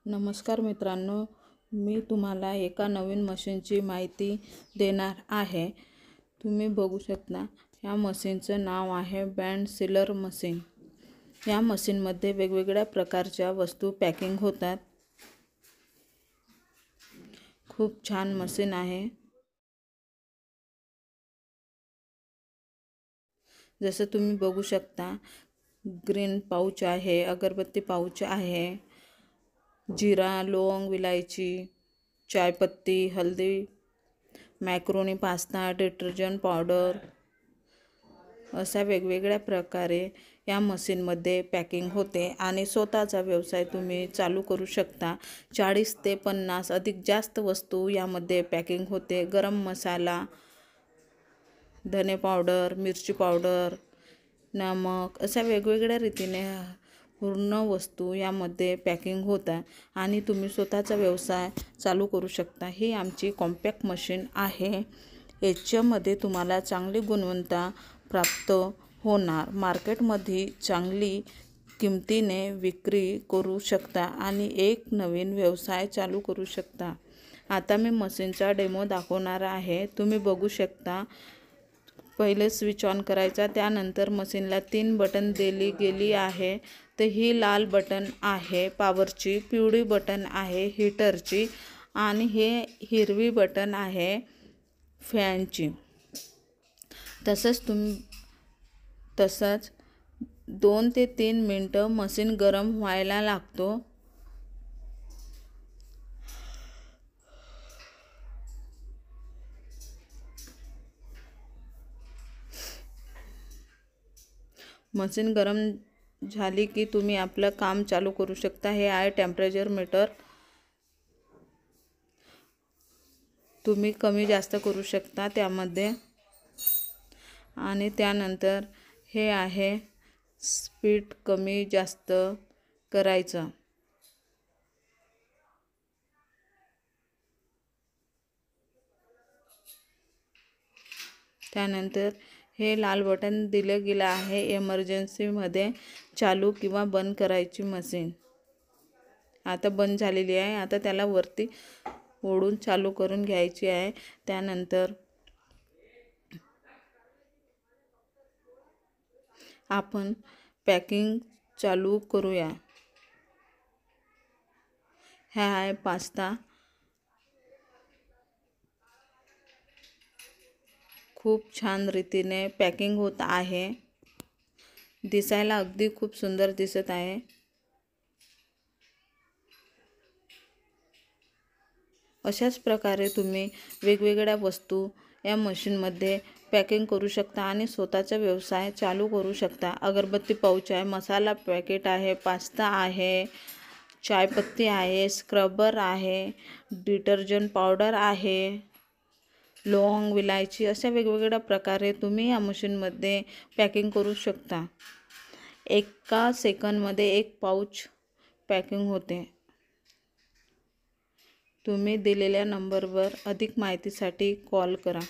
नमस्कार मित्रांनो, मी तुम्हाला एका नवीन मशीनची माहिती देणार आहे। तुम्ही बघू शकता, या मशीनचं नाव आहे बँड सीलर मशीन। या मशीनमध्ये वेगवेगळ्या प्रकारच्या वस्तू पॅकिंग होतात। खूप छान मशीन आहे। जसं तुम्ही बघू शकता, ग्रीन पाउच आहे, अगरबत्ती पाउच आहे, जीरा, लौंग, विलायची, चायपत्ती, हल्दी, मॅक्रोनी पास्ता, डिटर्जंट पावडर अशा वेगवेगळ्या प्रकारे या मशीनमध्ये पॅकिंग होते आणि स्वतःचा व्यवसाय तुम्ही चालू करू शकता। 40 ते 50 अधिक जास्त वस्तू यामध्ये पॅकिंग होते। गरम मसाला, धने पावडर, मिरची पावडर, नमक अशा वेगवेगळ्या रीतीने पूर्ण वस्तू यामध्ये पॅकिंग होतात आणि तुम्ही स्वतःचा व्यवसाय चालू करू शकता। ही आमची कॉम्पॅक्ट मशीन आहे। याच्यामध्ये तुम्हाला चांगली गुणवत्ता प्राप्त होणार। मार्केटमध्ये चांगली किमतीने विक्री करू शकता आणि एक नवीन व्यवसाय चालू करू शकता। आता मी मशीनचा डेमो दाखवणार आहे। तुम्ही बघू शकता, पहिले स्विच ऑन करायचा, त्यानंतर मशीनला 3 बटन दिली गेली आहे। तर ही लाल बटन आहे पॉवरची, पिवळी बटन आहे हीटरची आणि हे हिरवी बटन आहे फॅनची। तसंच 2 ते 3 मिनिटं मशीन गरम व्हायला लागतो। मशीन गरम झाली की तुम्ही आपलं काम चालू करू शकता। हे आहे टेम्परेचर मीटर, तुम्ही कमी जास्त करू शकता त्यामध्ये। आणि त्यानंतर हे आहे स्पीड कमी जास्त करायचं। त्यानंतर हे लाल बटन दिलं गेलं आहे इमर्जन्सीमध्ये चालू किंवा बंद करायची मशीन। आता बंद झालेली आहे। आता त्याला वरती ओढून चालू करून घ्यायची आहे। त्यानंतर आपण पॅकिंग चालू करूया। हा आहे पास्ता, खूप छान रीतीने पॅकिंग होत आहे। दिसायला अगदी खूप सुंदर दिसत आहे। अशाच प्रकारे तुम्ही वेगवेगळ्या वस्तू या मशीनमध्ये पॅकिंग करू शकता आणि स्वतःचा व्यवसाय चालू करू शकता। अगरबत्ती पाउच आहे, मसाला पॅकेट आहे, पास्ता आहे, चायपत्ती आहे, स्क्रबर आहे, डिटर्जंट पावडर आहे, लौंग, विलायची अशा वेगवेगळ्या प्रकारे तुम्ही या मशीनमध्ये पॅकिंग करू शकता। एका सेकंदमध्ये एक पाउच पॅकिंग होते। तुम्ही दिलेल्या नंबरवर अधिक माहितीसाठी कॉल करा।